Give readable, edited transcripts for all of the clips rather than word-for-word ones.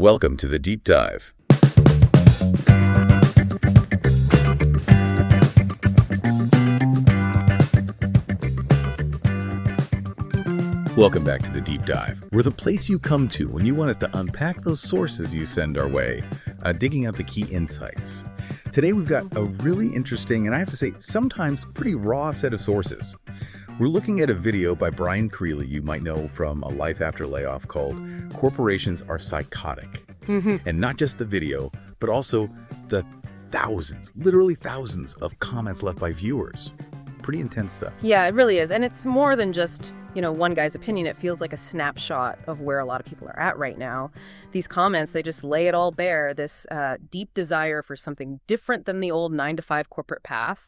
Welcome to the Deep Dive. Welcome back to the Deep Dive. We're the place you come to when you want us to unpack those sources you send our way, digging out the key insights. Today we've got a really interesting, and I have to say, sometimes pretty raw set of sources. We're looking at a video by Brian Creeley you might know from A Life After Layoff called Corporations Are Psychotic. And not just the video, but also the thousands, literally thousands of comments left by viewers. Pretty intense stuff. Yeah, it really is. And it's more than just, one guy's opinion. It feels like a snapshot of where a lot of people are at right now. These comments, they just lay it all bare, this deep desire for something different than the old 9-to-5 corporate path.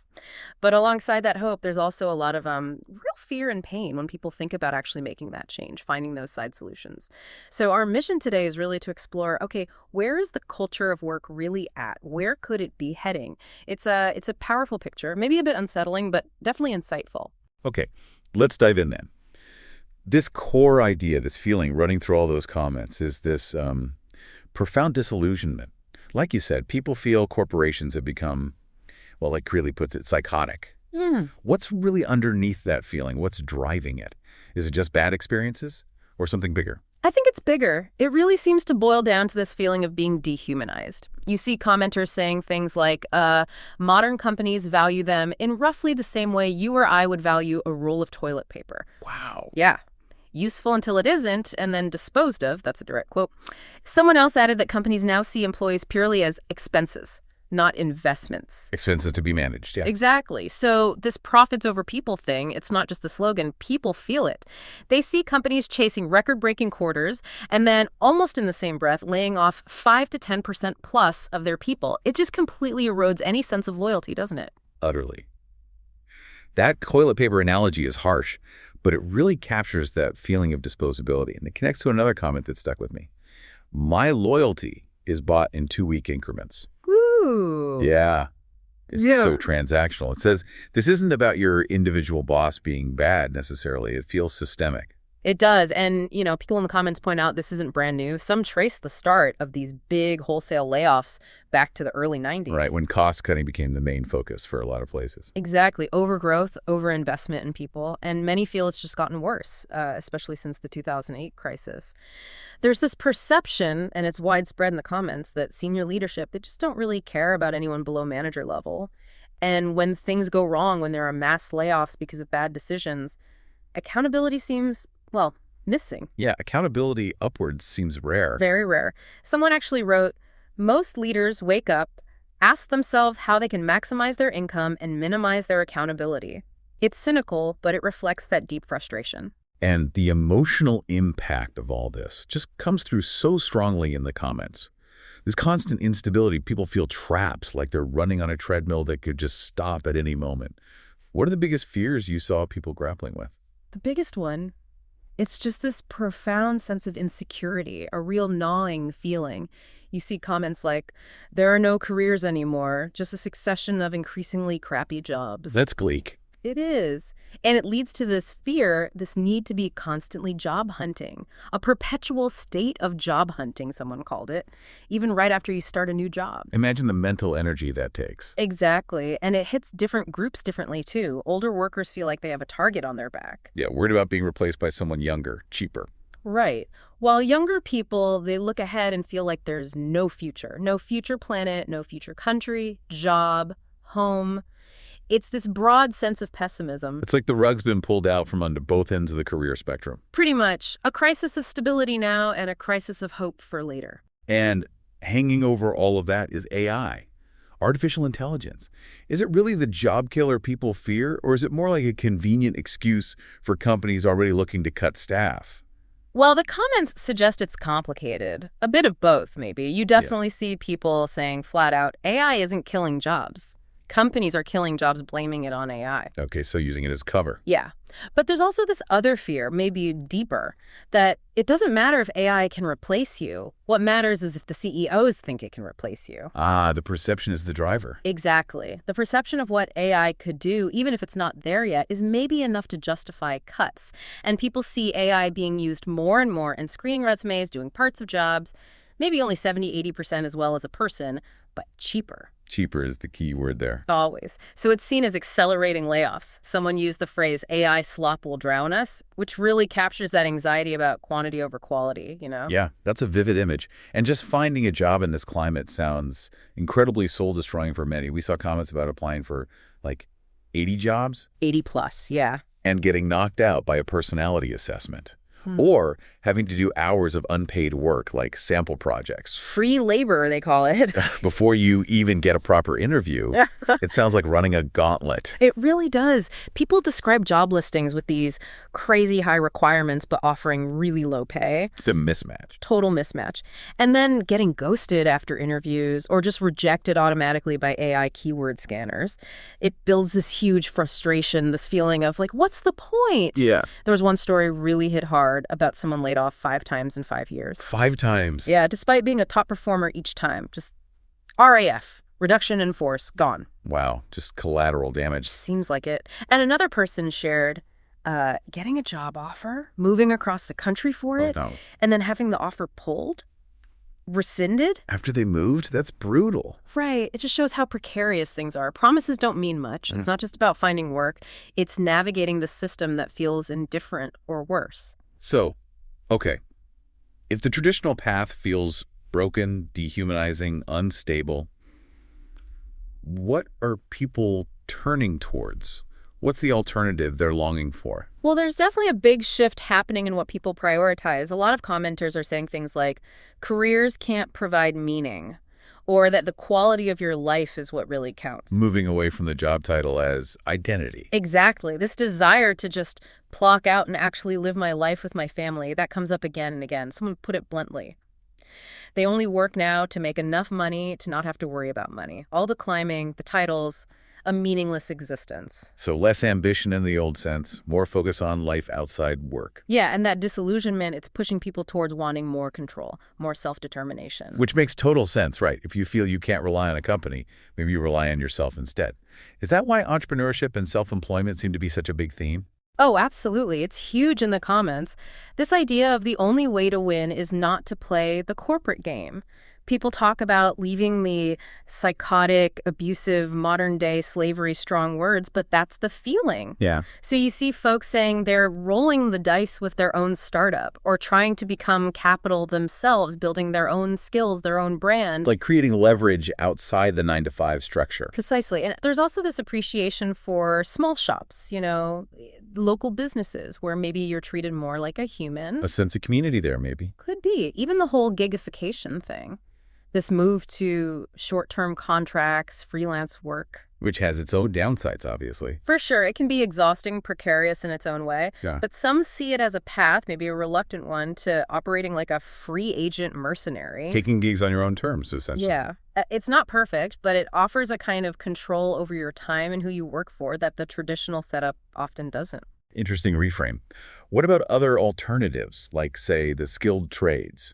But alongside that hope, there's also a lot of real fear and pain when people think about actually making that change, finding those side solutions. So our mission today is really to explore, okay, where is the culture of work really at? Where could it be heading? It's a powerful picture, maybe a bit unsettling, but definitely insightful. Okay, let's dive in then. This core idea, this feeling running through all those comments is this profound disillusionment. Like you said, people feel corporations have become, well, like Creeley puts it, psychotic. What's really underneath that feeling? What's driving it? Is it just bad experiences or something bigger? I think it's bigger. It really seems to boil down to this feeling of being dehumanized. You see commenters saying things like, modern companies value them in roughly the same way you or I would value a roll of toilet paper. Wow. Yeah. Useful until it isn't, and then disposed of. That's a direct quote. Someone else added that companies now see employees purely as expenses, not investments. Expenses to be managed, yeah. Exactly. So this profits over people thing, it's not just a slogan. People feel it. They see companies chasing record-breaking quarters and then almost in the same breath laying off 5 to 10% plus of their people. It just completely erodes any sense of loyalty, doesn't it? Utterly. That toilet paper analogy is harsh, but it really captures that feeling of disposability. And it connects to another comment that stuck with me. My loyalty is bought in 2-week increments. Ooh. Yeah. It's so transactional. It says this isn't about your individual boss being bad necessarily. It feels systemic. It does. And, people in the comments point out this isn't brand new. Some trace the start of these big wholesale layoffs back to the early 90s. Right, when cost cutting became the main focus for a lot of places. Exactly. Overgrowth, overinvestment in people. And many feel it's just gotten worse, especially since the 2008 crisis. There's this perception, and it's widespread in the comments, that senior leadership, they just don't really care about anyone below manager level. And when things go wrong, when there are mass layoffs because of bad decisions, accountability seems, missing. Yeah, accountability upwards seems rare. Very rare. Someone actually wrote, most leaders wake up, ask themselves how they can maximize their income and minimize their accountability. It's cynical, but it reflects that deep frustration. And the emotional impact of all this just comes through so strongly in the comments. This constant instability, people feel trapped, like they're running on a treadmill that could just stop at any moment. What are the biggest fears you saw people grappling with? The biggest one, it's just this profound sense of insecurity, a real gnawing feeling. You see comments like, there are no careers anymore, just a succession of increasingly crappy jobs. That's bleak. It is. And it leads to this fear, this need to be constantly job hunting, a perpetual state of job hunting, someone called it, even right after you start a new job. Imagine the mental energy that takes. Exactly. And it hits different groups differently, too. Older workers feel like they have a target on their back. Yeah, worried about being replaced by someone younger, cheaper. Right. While younger people, they look ahead and feel like there's no future planet, no future country, job, home. It's this broad sense of pessimism. It's like the rug's been pulled out from under both ends of the career spectrum. Pretty much. A crisis of stability now and a crisis of hope for later. And hanging over all of that is AI, artificial intelligence. Is it really the job killer people fear, or is it more like a convenient excuse for companies already looking to cut staff? Well, the comments suggest it's complicated. A bit of both, maybe. You definitely see people saying flat out, AI isn't killing jobs. Companies are killing jobs, blaming it on AI. Okay, so using it as cover. Yeah. But there's also this other fear, maybe deeper, that it doesn't matter if AI can replace you. What matters is if the CEOs think it can replace you. Ah, the perception is the driver. Exactly. The perception of what AI could do, even if it's not there yet, is maybe enough to justify cuts. And people see AI being used more and more in screening resumes, doing parts of jobs. maybe only 70–80% as well as a person, but cheaper. Cheaper is the key word there. Always. So it's seen as accelerating layoffs. Someone used the phrase AI slop will drown us, which really captures that anxiety about quantity over quality, you know? Yeah, that's a vivid image. And just finding a job in this climate sounds incredibly soul-destroying for many. We saw comments about applying for, like, 80 jobs? 80 plus, yeah. And getting knocked out by a personality assessment. Or having to do hours of unpaid work, like sample projects. Free labor, they call it. Before you even get a proper interview. It sounds like running a gauntlet. It really does. People describe job listings with these crazy high requirements but offering really low pay. It's a mismatch. Total mismatch. And then getting ghosted after interviews or just rejected automatically by AI keyword scanners. It builds this huge frustration, this feeling of, like, what's the point? Yeah. There was one story really hit hard about someone laid off 5 times in 5 years. 5 times? Yeah, despite being a top performer each time. Just RAF, reduction in force, gone. Wow, just collateral damage. Seems like it. And another person shared getting a job offer, moving across the country for it, No. and then having the offer pulled, rescinded. After they moved? That's brutal. Right. It just shows how precarious things are. Promises don't mean much. It's not just about finding work. It's navigating the system that feels indifferent or worse. So, okay, if the traditional path feels broken, dehumanizing, unstable, what are people turning towards? What's the alternative they're longing for? Well, there's definitely a big shift happening in what people prioritize. A lot of commenters are saying things like, careers can't provide meaning, or that the quality of your life is what really counts. Moving away from the job title as identity. Exactly. This desire to just clock out and actually live my life with my family, that comes up again and again. Someone put it bluntly. They only work now to make enough money to not have to worry about money. All the climbing, the titles, a meaningless existence. So less ambition in the old sense, more focus on life outside work. Yeah, and that disillusionment, it's pushing people towards wanting more control, more self-determination. Which makes total sense, right? If you feel you can't rely on a company, maybe you rely on yourself instead. Is that why entrepreneurship and self-employment seem to be such a big theme? Oh, absolutely. It's huge in the comments. This idea of the only way to win is not to play the corporate game. People talk about leaving the psychotic, abusive, modern-day slavery strong words, but that's the feeling. Yeah. So you see folks saying they're rolling the dice with their own startup or trying to become capital themselves, building their own skills, their own brand. Like creating leverage outside the 9-to-5 structure. Precisely. And there's also this appreciation for small shops, you know, local businesses where maybe you're treated more like a human. A sense of community there, maybe. Could be. Even the whole gigification thing. This move to short-term contracts, freelance work. Which has its own downsides, obviously. For sure. It can be exhausting, precarious in its own way. Yeah. But some see it as a path, maybe a reluctant one, to operating like a free agent mercenary. Taking gigs on your own terms, essentially. Yeah. It's not perfect, but it offers a kind of control over your time and who you work for that the traditional setup often doesn't. Interesting reframe. What about other alternatives, like, say, the skilled trades?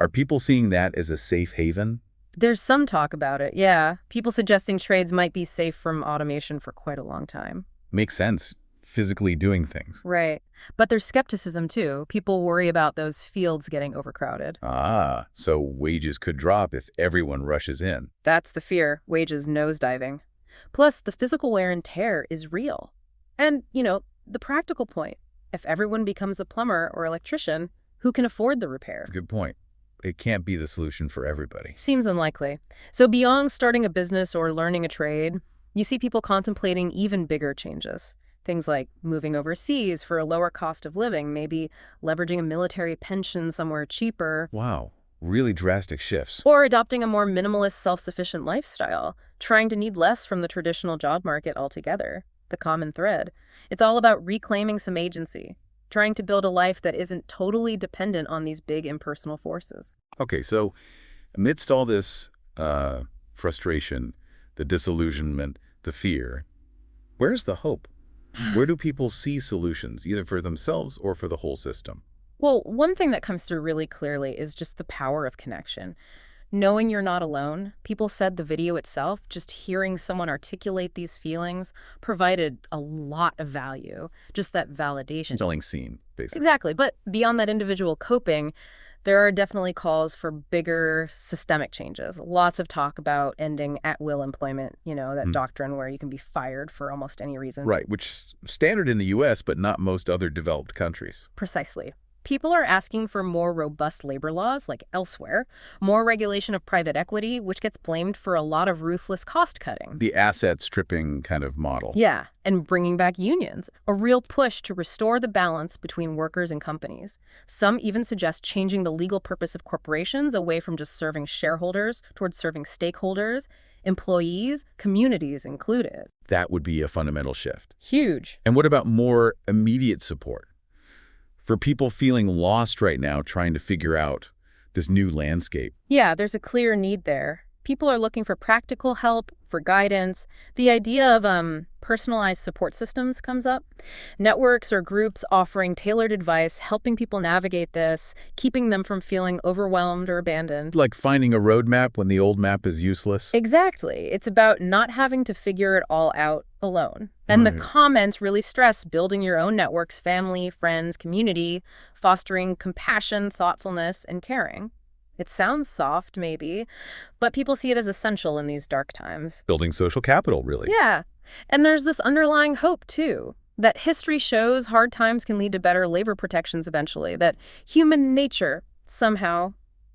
Are people seeing that as a safe haven? There's some talk about it, yeah. People suggesting trades might be safe from automation for quite a long time. Makes sense. Physically doing things. Right. But there's skepticism, too. People worry about those fields getting overcrowded. Ah, so wages could drop if everyone rushes in. That's the fear, wages nosediving. Plus, the physical wear and tear is real. And, you know, the practical point. If everyone becomes a plumber or electrician, who can afford the repair? That's a good point. It can't be the solution for everybody. Seems unlikely. So beyond starting a business or learning a trade, you see people contemplating even bigger changes. Things like moving overseas for a lower cost of living, maybe leveraging a military pension somewhere cheaper. Wow, really drastic shifts. Or adopting a more minimalist, self-sufficient lifestyle, trying to need less from the traditional job market altogether. The common thread. It's all about reclaiming some agency. Trying to build a life that isn't totally dependent on these big impersonal forces. Okay, so amidst all this frustration, the disillusionment, the fear, where's the hope? Where do people see solutions, either for themselves or for the whole system? Well, one thing that comes through really clearly is just the power of connection. Knowing you're not alone. People said the video itself, just hearing someone articulate these feelings, provided a lot of value. Just that validation. Telling scene, basically. Exactly. But beyond that individual coping, There are definitely calls for bigger systemic changes. Lots of talk about ending at-will employment, that doctrine where you can be fired for almost any reason. Right, which is standard in the U.S., but not most other developed countries. Precisely. People are asking for more robust labor laws, like elsewhere, more regulation of private equity, which gets blamed for a lot of ruthless cost-cutting. The asset stripping kind of model. Yeah, and bringing back unions, a real push to restore the balance between workers and companies. Some even suggest changing the legal purpose of corporations away from just serving shareholders towards serving stakeholders, employees, communities included. That would be a fundamental shift. Huge. And what about more immediate support? For people feeling lost right now, trying to figure out this new landscape. Yeah, there's a clear need there. People are looking for practical help, for guidance. The idea of personalized support systems comes up. Networks or groups offering tailored advice, helping people navigate this, keeping them from feeling overwhelmed or abandoned. Like finding a roadmap when the old map is useless? Exactly. It's about not having to figure it all out alone. And the comments really stress building your own networks, family, friends, community, fostering compassion, thoughtfulness, and caring. It sounds soft, maybe, but people see it as essential in these dark times. Building social capital, really. Yeah. And there's this underlying hope, too, that history shows hard times can lead to better labor protections eventually, that human nature somehow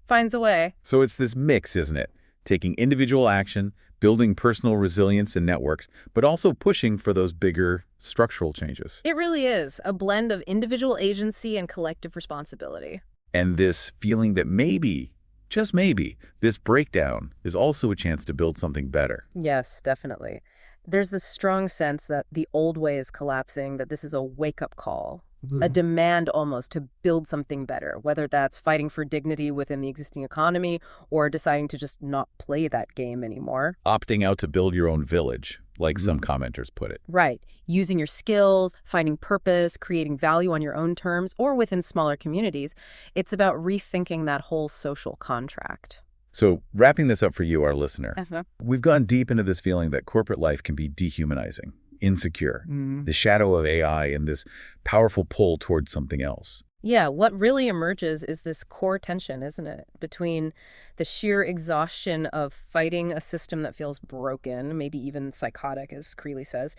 finds a way. So it's this mix, isn't it? Taking individual action, building personal resilience and networks, but also pushing for those bigger structural changes. It really is a blend of individual agency and collective responsibility. And this feeling that maybe, just maybe, this breakdown is also a chance to build something better. Yes, definitely. There's this strong sense that the old way is collapsing, that this is a wake-up call, a demand almost to build something better, whether that's fighting for dignity within the existing economy or deciding to just not play that game anymore. Opting out to build your own village, like some commenters put it. Right. Using your skills, finding purpose, creating value on your own terms, or within smaller communities. It's about rethinking that whole social contract. So wrapping this up for you, our listener, we've gone deep into this feeling that corporate life can be dehumanizing, insecure, the shadow of AI, and this powerful pull towards something else. Yeah, what really emerges is this core tension, isn't it? Between the sheer exhaustion of fighting a system that feels broken, maybe even psychotic, as 𝘁𝗄𝗲 says,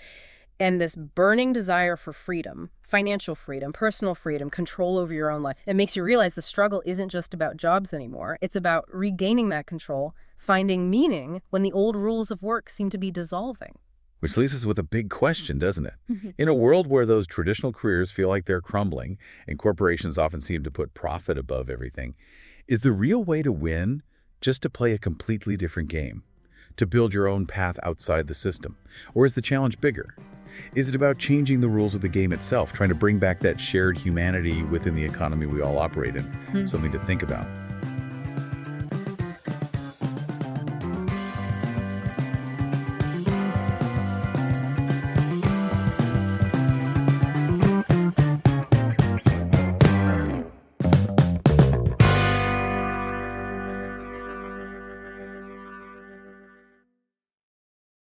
and this burning desire for freedom, financial freedom, personal freedom, control over your own life. It makes you realize the struggle isn't just about jobs anymore. It's about regaining that control, finding meaning when the old rules of work seem to be dissolving. Which leaves us with a big question, doesn't it? In a world where those traditional careers feel like they're crumbling and corporations often seem to put profit above everything, is the real way to win just to play a completely different game, to build your own path outside the system? Or is the challenge bigger? Is it about changing the rules of the game itself, trying to bring back that shared humanity within the economy we all operate in? Something to think about.